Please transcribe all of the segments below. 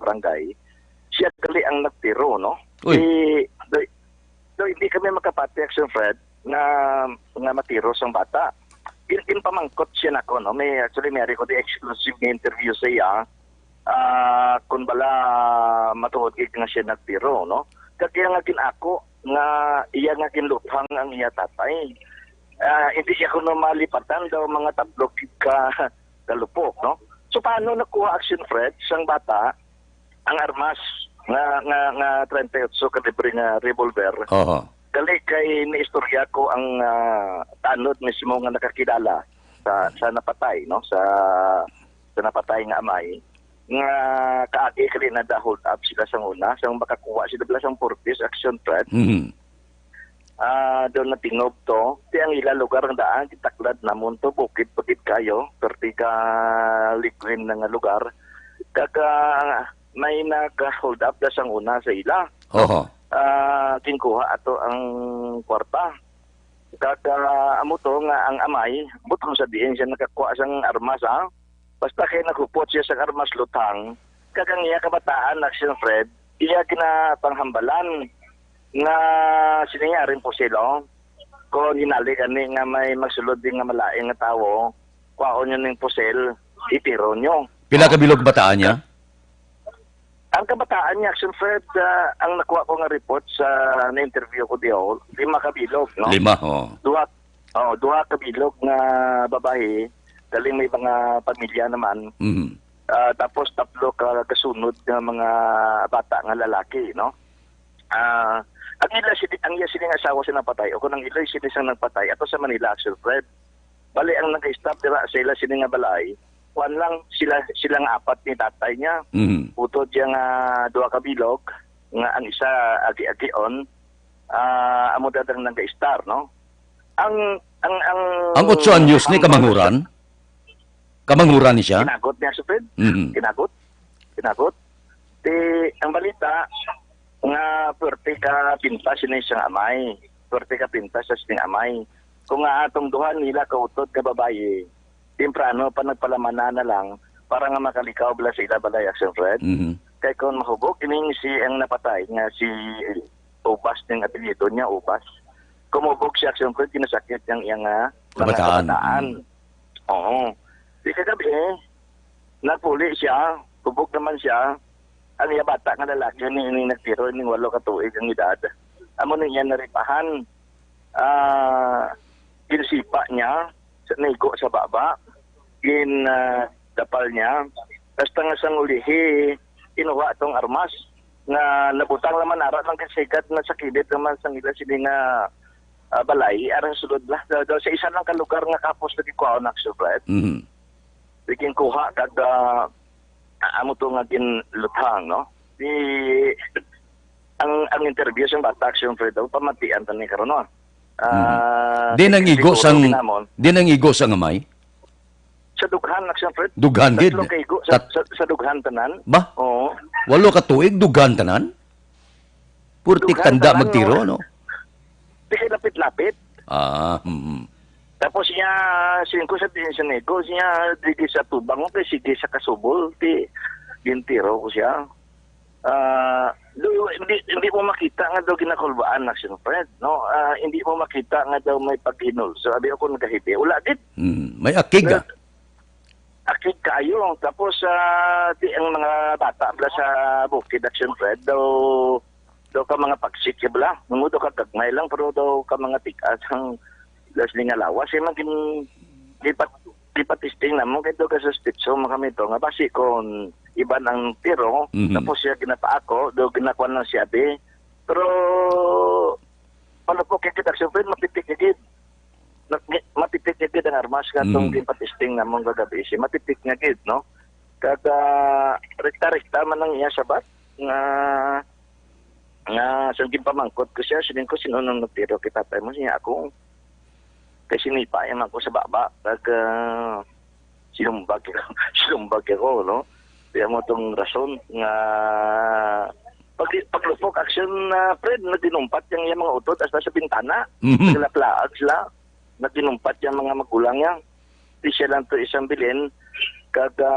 barangay, siya gali ang nagtiro, no? Uy. Hindi kami makapati, Action Fred, nga matiro sa bata. Pamangkot siya na ko, no? May ko the exclusive na interview sa iya, kung bala matuod nga siya nagtiro, no? Kaya nga ako nga iya nga kinluthang ang iya tatay. Hindi siya ko malipatan daw mga tablog ka kalupok, no? So paano nakuha, Action Fred, sang bata ang armas nga 38 kalibre nga revolver? Oo. Kali kay naistorya ko ang tanod mismo nga nakakilala sa napatay, no? Sa napatay nga amay nga kaagi kali na hold up sila sang una sang makakuha sila bala sang purpose, Action Fred. Doon na tingob to ti ang ila lugar ng daan kitaklad namon to bukid kayo perti ka liquid nga lugar kaga may naka-hold up da sang una sa ila. Oo. Kinkuha ato ang kwarta kaga amo to nga ang amay butong sa diin siya nakakuha sang armas basta kay naghupot siya sa armas lutang kagang iya kabataan, Action Fred, iya kinapanghambalan nga sinyarin po sila kung hinali kani nga may magsulod din nga malaing nga tawo kwaon nyo ng pusel itiro nyo. Pila ka bilog bataan niya? Ang kabataan niya, Action Fred, ang nakuha ko nga report sa na-interview ko diyo, 5 kabilog, no? 5, oo. Duha kabilog nga babae, galing may mga pamilya naman. Tapos 3 kasunod nga mga bata nga lalaki, no? Ang iya sining asawa sa napatay, o kung ang ila sining sang nagpatay, ato sa Manila, Action Fred. Bali ang nag-stop dira sa ila sining nga balay, kuan lang silang 4 ni tatay niya. Utod yang 2 kabilog nga ang isa agi-agion amo dadang nag-star, no? Ang 8 anyos ni kamanguran? Kamanguran ni siya? Kinagot niya sa Fred. Kinagot. Ang balita nga perti ka pintas ni siyang amay. Perti ka pintas sa siyang amay. Kung nga atong duha nila kautod ka babae, temprano pa nagpalamana na lang para nga makalikaw bala sa ila balay, Action Fred. Kaya kung mahubog, ining si ang napatay nga si Ubas ng apelyido niya, Ubas. Kumubog si Action Fred, kinasakit yung iyang mga kabataan. Oo. Di kagabi, nagpuli siya, kubog naman siya, ang iya bata nga lalaki ni nagtiro, ni 8 ka tuig ang edad. Amo niya naripahan. Kinsipa niya, naigo sa baba, dapal niya, basta nga sang ulihi, kinuha itong armas, na nabutang naman arat ng kasikat na sakidit naman sang ila sila nga balay, arang sulod lah. Sa isa lang kalugar nga kapos na kikuha na Action-Fred. Bikin kuha kada amo to nga ginluthang, no? Ang interview sa bata, Action-Fred, pamatian ta ni karon, no? Di nang igo sang amay? Sa dughan, Action-Fred. Dughan gid. Sa dughan tanan. Ba? Oo. 8 ka tuig dughan tanan? Purtik tanda magtiro, no? Di kay lapit-lapit. Tapos siya, singko sa din siya nego, siya digi sa tubang, kay sige sa kasubol, gintiro ko siya. Hindi mo makita nga daw ginakulbaan, Action Fred, no? Hindi mo makita nga daw may paghinol. So, abi ako nagahiti. Ula, dit. May akig Akig kayo. Tapos, ang mga bata bla sa bukid, Action Fred, daw ka mga pagsik, bla. Nung daw ka gagmay lang, pero daw ka mga tikas ang lasling alawas. Eh, lipat-isting na mo, kaya ka sa stitso, kami ito, nga basi kung iba ng tiro, tapos siya ginapa ako, daw ginakuan lang siya, pero, palapok yung kita, Action Fred, mapitik agad. Mapitik agad ang armas, katong lipat-isting na mong gagabi siya, mapitik agad, no? Kada, rekta-rekta man lang iya sabat, nga, sangking pamangkot ko siya, sining ko, sinunong nagtiro, kita tayo mo siya, ako, kasi sinipa yan ako sa baba, sinumbag ako, no? Kaya mo itong rason nga paglupok, Action Fred, na dinumpat yung mga utot hasta sa bintana. Naglaplaag sila, na dinumpat yung mga magulang yan. Di siya lang ito isang bilin, Kada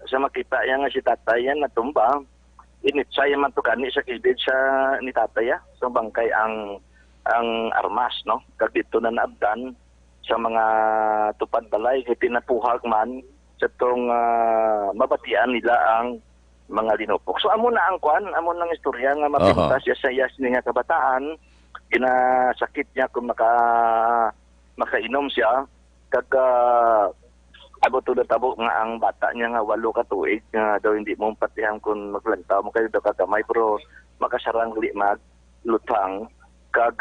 sa makita yan nga si tatay yan natumba, initsay man to gani sa kilid sa ni tatay sa bangkay ang armas, no? Kag dito na naabdan sa mga tupad balay kay pinapuhag man sa tong mabatian nila ang mga linupok. So amo na ang kwan, amo nang istorya nga mapintas siya sa iyas ni nga kabataan, ginasakit niya kung makainom siya kag abot to tabo nga ang bata niya nga 8 ka tuig nga daw hindi mo patihan kung maglantaw mo kayo daw kagamay pero makasarang li maglutang kag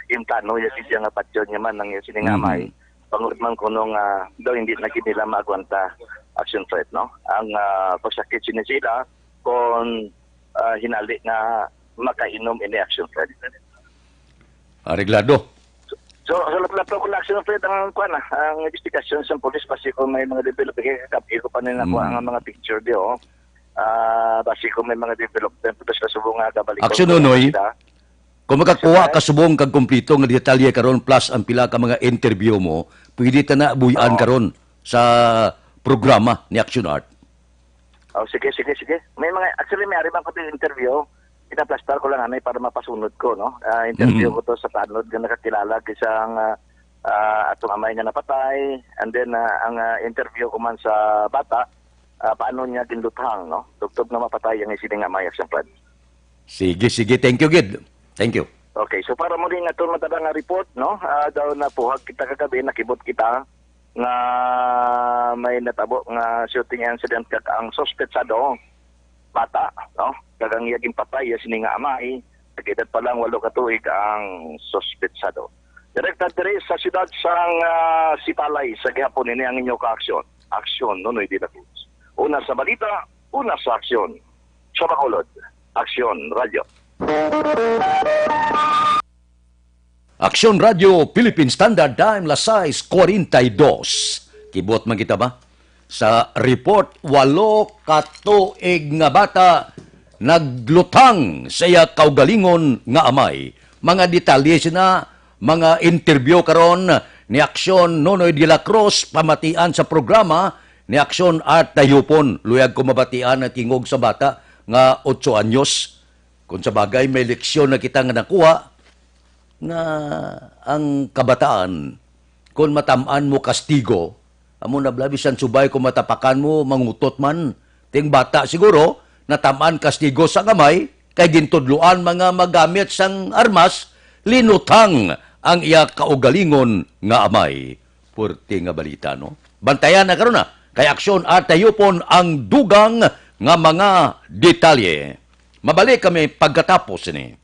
imtano ya siya nga patyon niya man nang siningamay pangud man kuno nga daw hindi na kinila maagwanta action threat, no? Ang pagsakit sila kung hinali nga makainom ini action threat. Areglado. So lato ko action threat ang kuan ang investigasyon sa pulis kasi kung may mga develop kay ko pa nila ko ang mga picture dio. Basi kung may mga development tapos kasubong nga kabalik. Action Nonoy. Kung makakuha ka subong kag kompleto nga detalye karon plus ang pila ka mga interview mo, pwede ta na buyan karon sa programa ni Action Art. Oh, sige. May mga actually may ari man ko interview. Pinaplastar ko lang anay para mapasunod ko, no? Interview ko to sa tanod nga nakakilala kisang atong amay nga napatay and then ang interview ko man sa bata paano niya ginluthang, no? Tugtog na mapatay ang isining amay sa plan. Sige. Thank you, Gid. Thank you. Okay, so para muli nga ito matadang nga report, no? Daw na puhag kita kagabi, nakibot kita nga may natabo nga shooting incident kag ang suspetsado bata, no? Kagang yaging patay sini nga amay, nag-edad pa lang 8 ka tuig ang suspetsado. Direkta diri sa siyudad sang Sipalay sa gihapon ini ang inyo ka-aksyon. Aksyon Nonoy de la Cruz. Una sa balita, una sa aksyon. Sa Bacolod, Aksyon Radio. Aksyon Radio Philippine Standard Time Lasais 42. Kibot man kita ba? Sa report 8 ka tuig nga bata naglutang sa iya kaugalingon nga amay. Mga detalye na mga interview karon ni Aksyon Nonoy de la Cruz pamatian sa programa ni Aksyon Art Tayupon. Luyag ko mabatian na tingog sa bata nga 8 anyos. Kung sa bagay may leksyon na kita nga nakuha nga ang kabataan kung matamaan mo kastigo amo na blabisan subay kung matapakan mo mangutot man ting bata siguro natamaan kastigo sa kamay kay gintudluan mga magamit sang armas linutang ang iya kaugalingon nga amay. Purti nga balita, no? Bantayan na karon na kay Aksyon at Tayupon ang dugang nga mga detalye. Mabalik kami pagkatapos ini.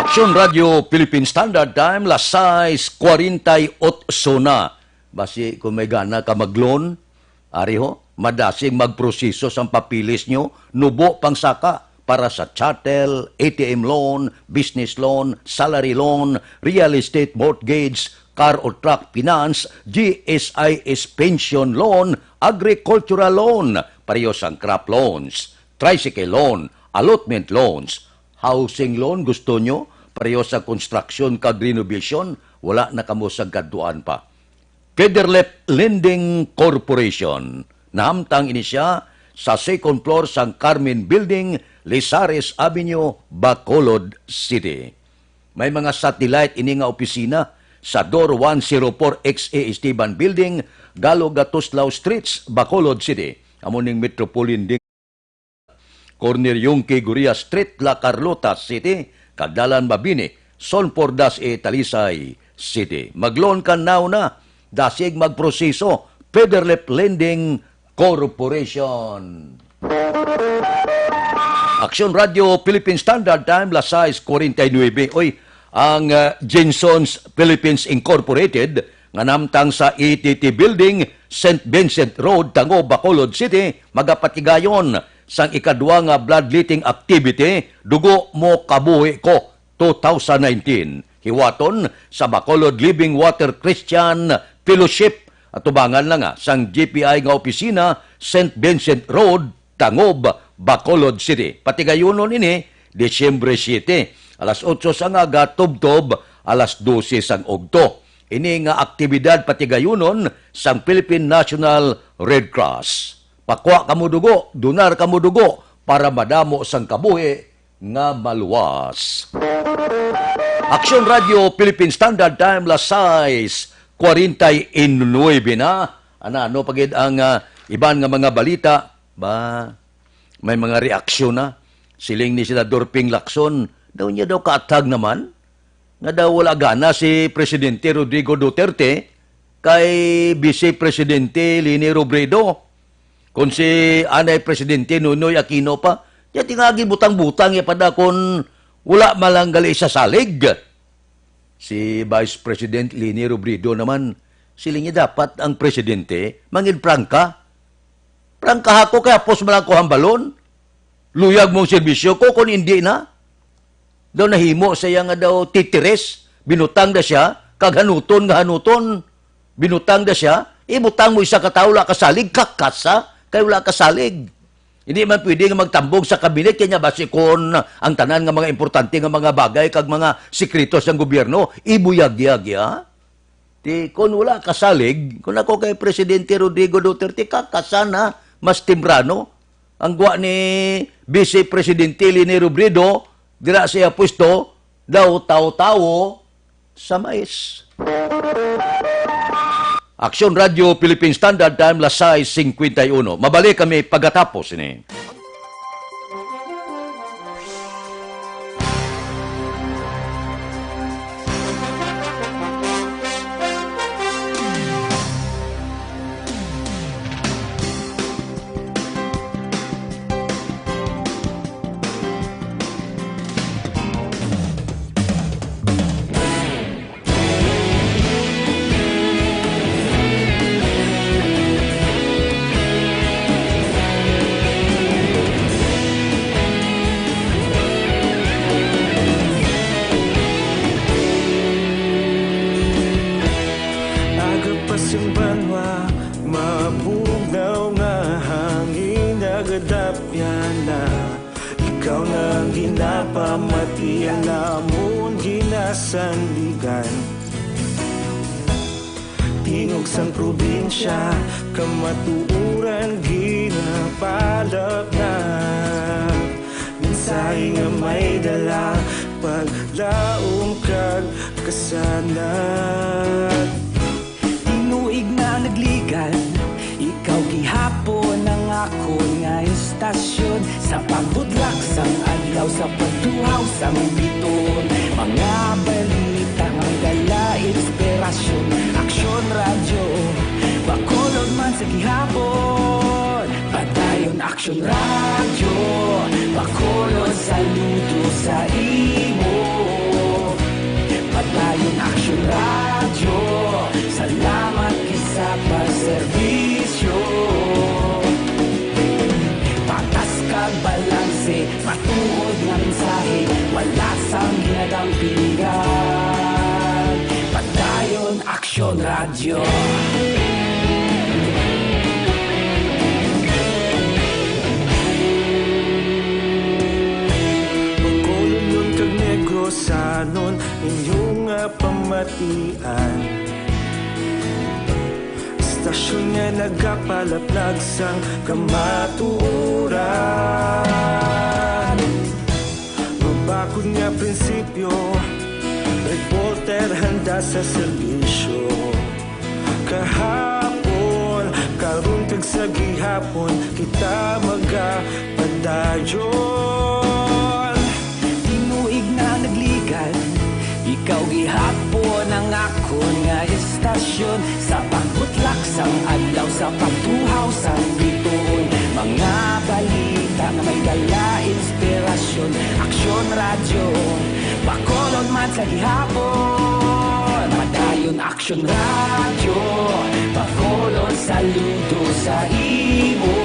Aksyon Radio Philippine Standard Time, las 6:48 na. Basi kung may gana ka mag-loan, ariho, madasing magproseso sa papilis nyo, nubo pang saka para sa chattel, ATM loan, business loan, salary loan, real estate mortgage, car or truck finance, GSIS pension loan, agricultural loan, pareho sang crop loans, tricycle loan, allotment loans, housing loan gusto nyo, pareho sa construction kag renovation, wala na kamo sa gaduan pa. Federlep Lending Corporation, nahamtang ini siya sa second floor sang Carmen Building, Lizares Avenue, Bacolod City. May mga satellite ini nga opisina sa Door 104XA Esteban Building, Galo Gatuslao Streets, Bacolod City. Amuning Metropolitan Corner Yungke Guria Street, La Carlota City, Kadalan Mabini, Sonpordas Talisay City. Mag-loan ka now na, dasig magproseso, Federlep Lending Corporation. Aksyon Radio Philippine Standard Time, las 6:49. Oy, ang Jensons Philippines Incorporated, nga namtang sa ETT Building, St. Vincent Road, Tango, Bacolod City, magapatigayon sang ikadwa nga bloodletting activity, Dugo Mo Kabuhi Ko 2019. Hiwaton sa Bacolod Living Water Christian Fellowship at tubangan lang sang GPI nga opisina, St. Vincent Road, Tangob, Bacolod City. Patigayunon ini, Disyembre 7, alas 8 sang aga, tubtob, alas 12 sang ugto. Ini nga aktibidad patigayunon sang Philippine National Red Cross. Pakwa kamo dugo, donar kamo dugo para madamo sang kabuhi nga maluwas. Aksyon Radio Philippine Standard Time, las 6:49 na. Ano pagid ang iban nga mga balita ba? May mga reaksyon na. Siling ni Senador Ping Lacson, daw niya daw kaatag naman nga daw wala gana si Presidente Rodrigo Duterte kay Vice Presidente Leni Robredo. Kung si anay Presidente Noynoy Aquino pa, ya tingagi butang-butang ya pada kon wala malang gali sa salig. Si Vice President Leni Robredo naman, siling niya dapat ang Presidente mangin prangka. Prangka ako kaya pos malang ko hambalon. Luyag mong serbisyo ko kung hindi na. Daw nahimo saya nga daw titires, binutang da siya, kag hanuton nga hanuton. Binutang da siya, ibutang mo isa katawla kasalig, kakasa, kay wala kasalig. Hindi man pwede nga magtambog sa kabinet, kanya basi kon ang tanan nga mga importante nga mga bagay, kag mga sekretos ng gobyerno, ibuyag-yag ya. Di, kung wala kasalig, kung ako kay Presidente Rodrigo Duterte, kakasana, mas timbrano. Ang gwa ni Vice Presidente Leni Robredo, dira siya pwesto, daw tao-tao sa mais. Aksyon Radio Philippine Standard Time, las 6:51. Mabalik kami pagkatapos ini. Tingog sang probinsya, kamatuuran ginapalap na. Mensahe nga may dala, paglaom kag kasanat. Tinuig na nagligan, ikaw gihapon ang ako nga istasyon. Sa pagbudlak sang adlaw, sa pagtuhaw sang biton. Mga balita ang dala, inspirasyon. Aksyon radyo, Bacolod man sa gihapon. Padayon Aksyon radyo, Bacolod saludo sa imo. Action Radio, salamat sa pagserbisyo. Patas kag balanse, matuod nga mensahe, wala sang ginadampingan. Padayon Action Radio. Pagkulunod kag negosanon inyong pamatian. Stasyon nga nagapalaplag sang kamatuoran. Mabakod nga prinsipyo, reporter handa sa serbisyo. Kahapon, karon kag sa gihapon, kita magapadayon. Tinuig na nagligan, ikaw gihapon ang akon nga istasyon. Sa pagbutlak sang adlaw, sa pagtuhaw sang bituon, mga balita nga may dala inspirasyon. Aksyon Radio, bakolon man sa gihapon. Padayon Aksyon Radio, bakolon saludo sa imo.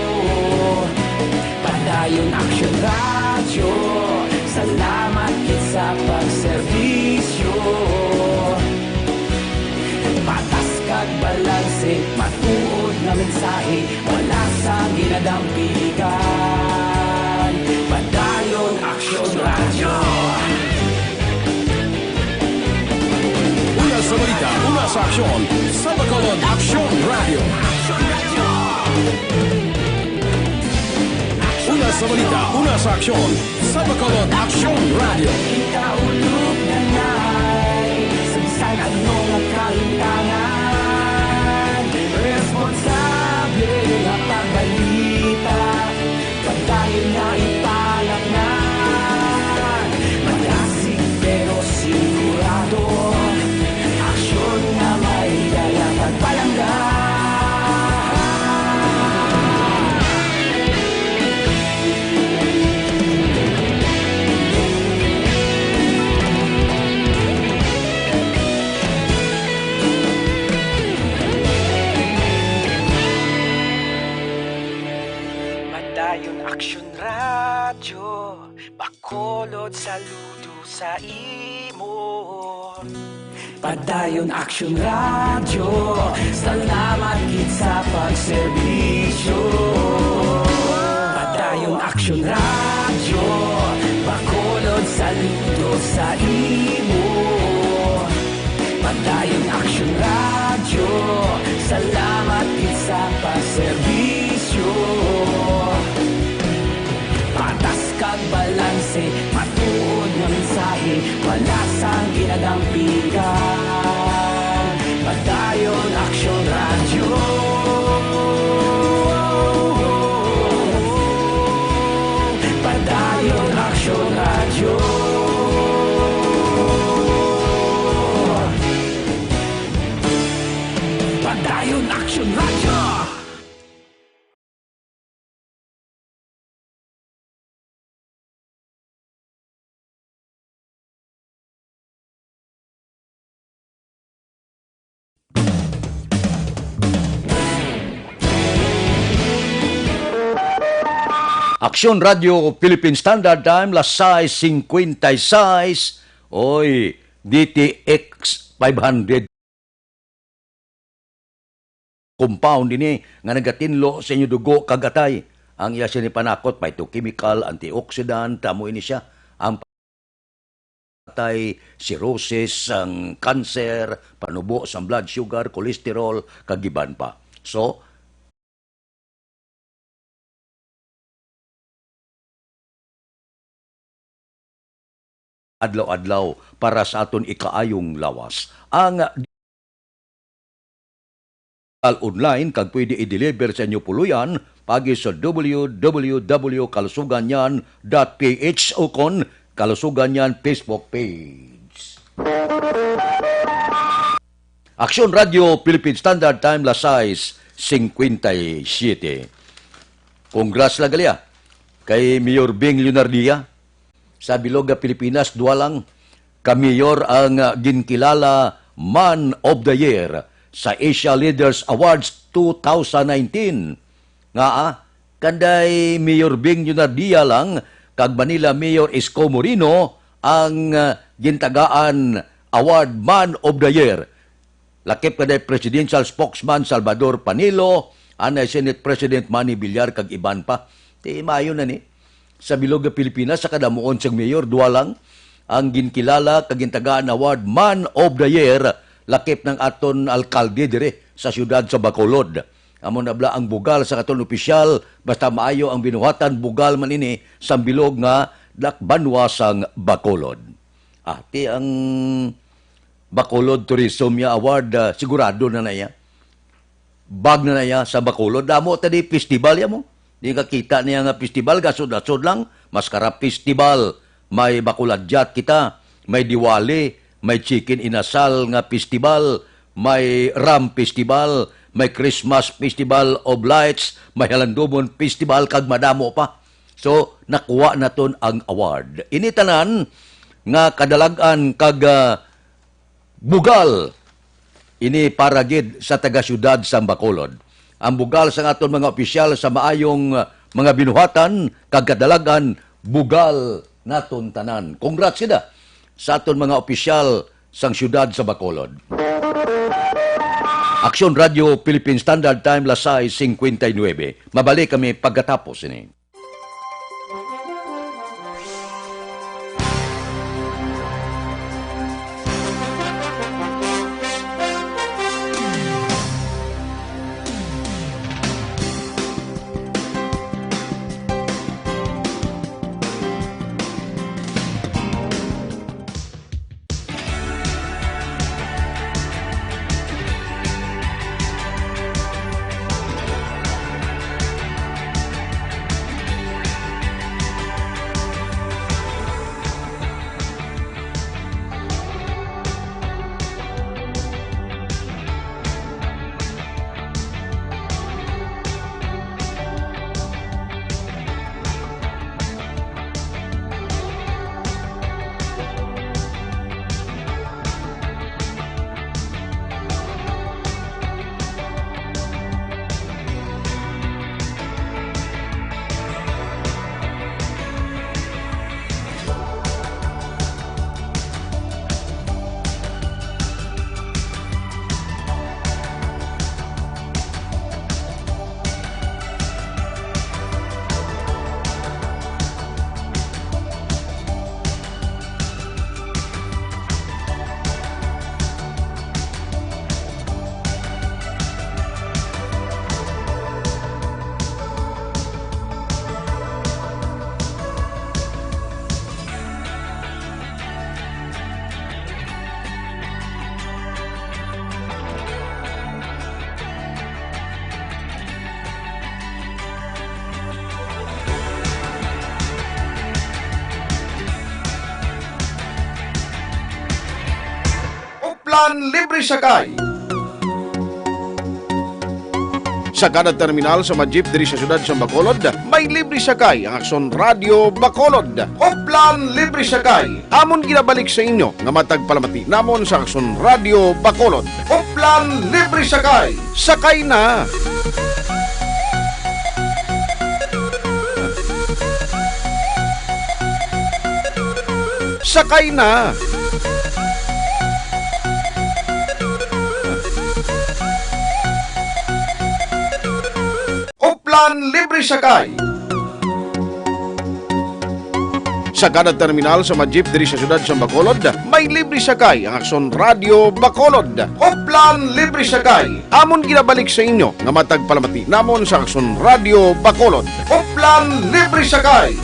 Padayon Aksyon Radio, salamat sa pagserbisyo. Patas kag balanse, matuod na mensahe, wala sa ginadampigan. Padayon Aksyon Radio. Una sa balita, una sa aksyon, sa Bacolod Action Radio. Una sa balita, una sa aksyon, sa Bacolod Action Radio. Kita ulog na na'y Samsan ano nga kahintangan. Responsable nga pagbalita, pagdayon na ipalaknan. Malasig pero sigurado, aksyon na may dala pagpalanggan. Padayon Aksyon Radio, bakolod saludo sa imo. Padayon Aksyon Radio, salamat gid sa pagserbisyo. Padayon Aksyon Radio, bakolod saludo sa imo. Padayon Aksyon Radio, salamat gid sa pagserbisyo. Patas kag balanse, matuod nga mensahe, wala sang ginadampigan. Padayon Aksyon Radio. Padayon Aksyon Radio. Padayon Aksyon Radio. Aksyon Radio Philippine Standard Time, las 6:56. Oy, DTX 500 compound ini nga nagatinlo sa inyo dugo kagatay. Ang iya sinipanakot phytochemical, antioxidant, tamo ini siya ang patay, cirrhosis, ang cancer, panubo sa blood sugar, cholesterol, kagiban pa. So, adlaw-adlaw para sa aton ikaayong lawas. Ang online kag pwede i-deliver sa inyo puluyan pagi sa www.kalusuganyan.ph o kon Kalusuganyan Facebook page. Aksyon Radio Philippine Standard Time, las 6:57. Congrats lang galia kay Mayor Bing Leonardia. Sa Biloga, Pilipinas, duwa lang ka-mayor ang ginkilala Man of the Year sa Asia Leaders Awards 2019. Nga kanday Mayor Bing Yunardia lang kag Manila Mayor Isko Moreno ang gintagaan Award Man of the Year. Lakip kanday Presidential Spokesman Salvador Panilo, anay Senate President Manny Villar kag iban pa. Ti maayo na ni sa bilog nga Pilipinas sa kadamuon siyang mayor duwa lang ang ginkilala kag gintagaan Award Man of the Year lakip ng aton alkalde dire sa siyudad sa Bacolod. Amon nabla ang bugal sa katon opisyal basta maayo ang binuhatan bugal man ini sa bilog nga Dakbanwasang Bacolod. Ti ang Bacolod Tourism Award sigurado na naya. Bag na naya sa Bacolod. Damo tadi festival ya mo. Di kakita niya nga festival, gasod-asod lang. Maskara festival. May Bacoladjat kita. May Diwali. May Chicken Inasal nga festival. May Ram Festival. May Christmas Festival of Lights. May Halandumon Festival. Kag madamo pa. So, nakuha na ton ang award. Initanan nga kadalagan kag bugal. Ini para gid sa taga-syudad sa Bacolod. Ang bugal sa aton mga opisyal sa maayong mga binuhatan, kagkadalagan, bugal naton tanan. Congrats sila sa aton mga opisyal sang syudad sa Bacolod. Aksyon Radio Philippine Standard Time, Lasay 59. Mabalik kami pagkatapos ini. Libre sakay. Sa kada terminal sa mga jeep diri sa syudad sa Bacolod, may libre sakay ang Aksyon Radio Bacolod. Oplan libre sakay. Amon ginabalik sa inyo nga matag palamati namon sa Aksyon Radio Bacolod. Oplan libre sakay. Sakay na. Sakay na. Libre sakay. Sa kada terminal sa mga jeep diri sa syudad sa Bacolod, may libre sakay ang Aksyon Radio Bacolod. Oplan libre sakay. Amon ginabalik sa inyo nga matag palamati namon sa Aksyon Radio Bacolod. Oplan libre sakay.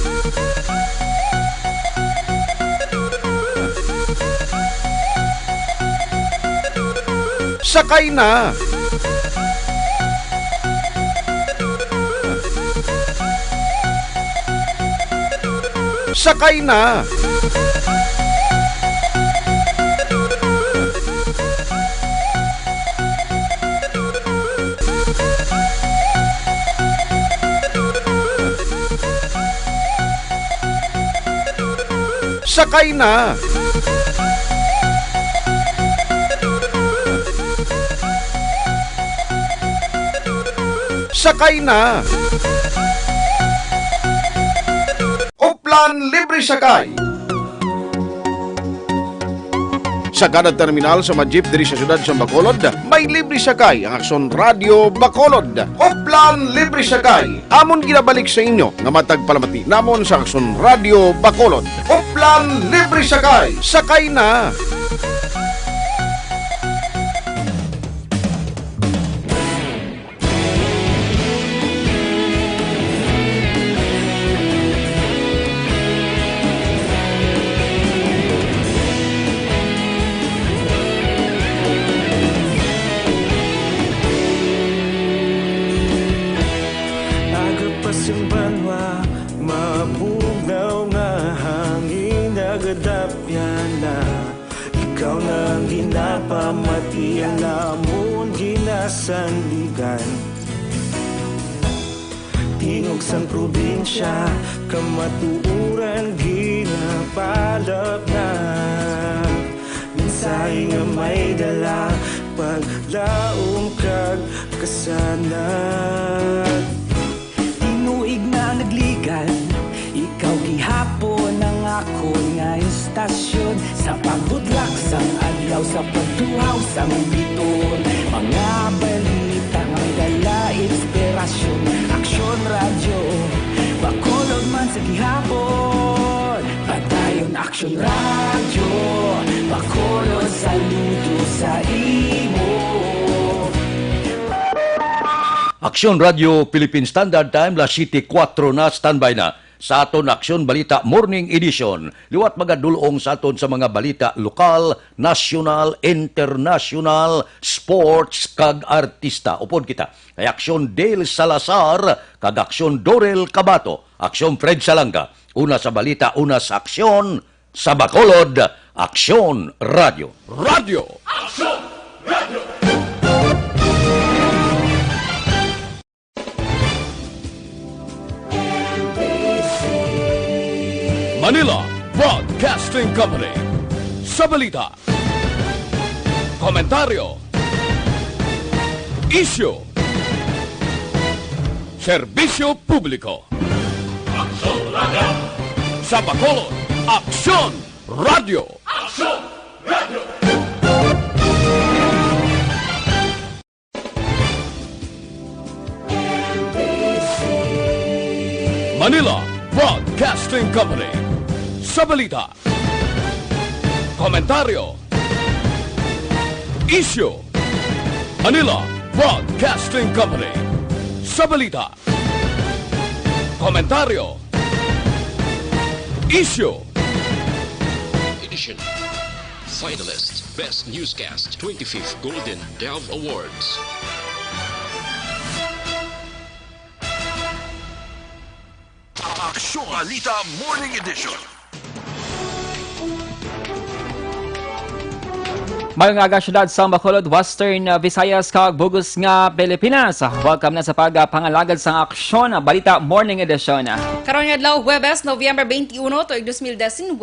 Sakay na. Sakay na. Sakay na. Sakay na! Oplan Libre Sakay. Sa kada terminal sa mga jeep diri sa siyudad sa Bacolod, may libre sakay ang Aksyon Radio Bacolod. Oplan Libre Sakay. Amon ginabalik sa inyo nga matag palamati namon sa Aksyon Radio Bacolod. Oplan Libre Sakay. Sakay na! Agapasumbanwa, mapugnaw nga hangin nagadapyan na. Ikaw na ang ginapamati, ang namon ginasandigan. Tingog sang probinsya, kamatuuran ginapalap na. Minsay nga may dala, paglaom kag kasanag. Tinuig na nagligan, ikaw gihapon ang ako nga istasyon. Sa pagbudlak sang adlaw, sa pagtuhaw sang biton. Mga balita nga dala inspirasyon. Aksyon radyo, Bacolod man sa gihapon. Padayon Aksyon radyo, Bacolod saludo sa imo. Aksyon Radio Philippine Standard Time, la City 4 na, standby na sa aton Aksyon Balita Morning Edition. Liwat magadulong sa aton sa mga balita lokal, national, international, sports, kag artista. Upod kita kay Aksyon Dale Salazar, kag Aksyon Dorel Cabato, Aksyon Fred Salanga. Una sa balita, una sa aksyon, sa Bacolod, Aksyon Radio. Manila Broadcasting Company. Sa balita, komentaryo, isyu, serbisyo publiko. Sa Bacolod, Aksyon Radio. Manila Broadcasting Company. Sa balita, komentaryo, isyu, Manila Broadcasting Company. Sa balita, komentaryo, isyu. Edition. Finalist Best Newscast 25th Golden Dove Awards. Aksyon Balita Morning Edition. Mga syudad sa Bacolod, Western Visayas kag Bugos nga Pilipinas. Welcome na sa pagpangalagad sa Aksyon Balita Morning Edition. Karon nga adlaw Huwebes, Nobyembre 21 tuig 2019.